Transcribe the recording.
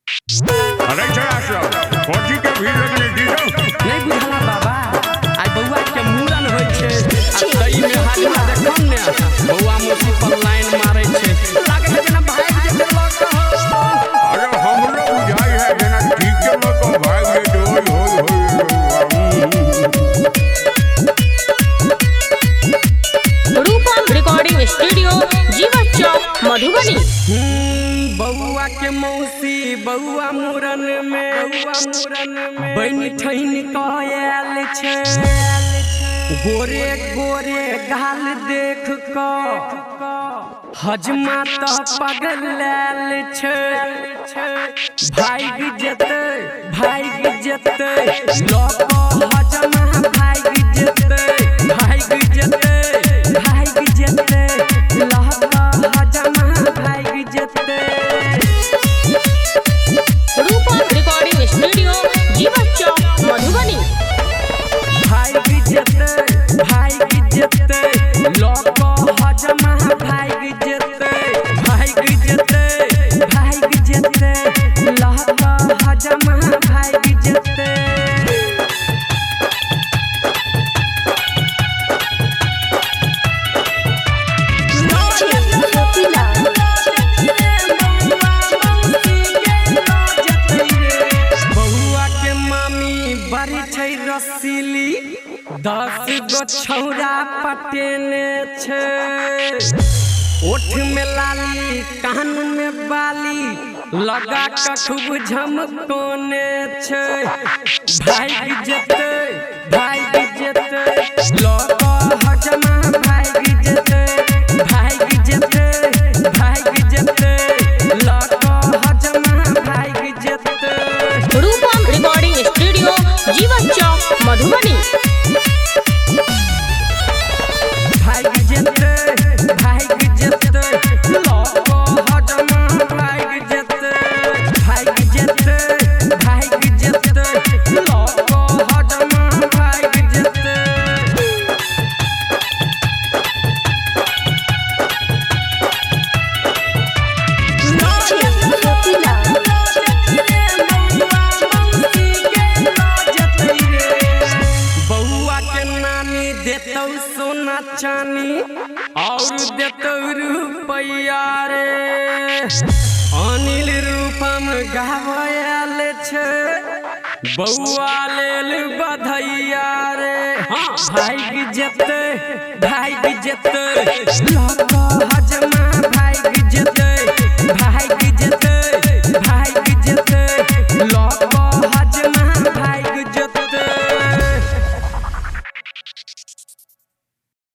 अरे चला फौजी के भीड़ लगने दी नहीं बुझला बाबा आज बउआ के मूड़न होय छे आ दई में हाजिरा देखम ने बउआ मुसी पर लाइन मारै छे लागे है जना भाग जे लग हो अरे हमरो बुझाई है जना ठीक के लोग भाग जे होय रूपम रिकॉर्डिंग स्टूडियो जीवा चौक मधुबनी। बउआ के मौसी बउआ मूड़न में बन ठैन कहल छे गोरे गोरे गाल देख क हजमा त पगल लेल छे भाग जेते लोक हजमा भाग जेते लहका हजमा भाग जेते। रूपम रिकॉर्डिंग स्टूडियो जीवा चौक मधुबनी। भाग जेते लोक हजमा भाग जेते लहका हजमा भाग जेते। रसीली 10 गो छौरा पटेने छे ओठ में लाली कान में बाली लगा के खूब झमकोने छे भाग जेते लोग हजमा भाग जेते लोग हजमा भाग जेते। रूपम रिकॉर्डिंग स्टूडियो जीवा चौक मधुबनी। भाग जेते लोग हजमा भाग जेते लोग हजमा भाग जेते। बउआ के नानी देतौ सोना चानी और देतौ रुपैया रे अनिल रूपम गावल छे बउआ लेल बधैया रे भाग जेते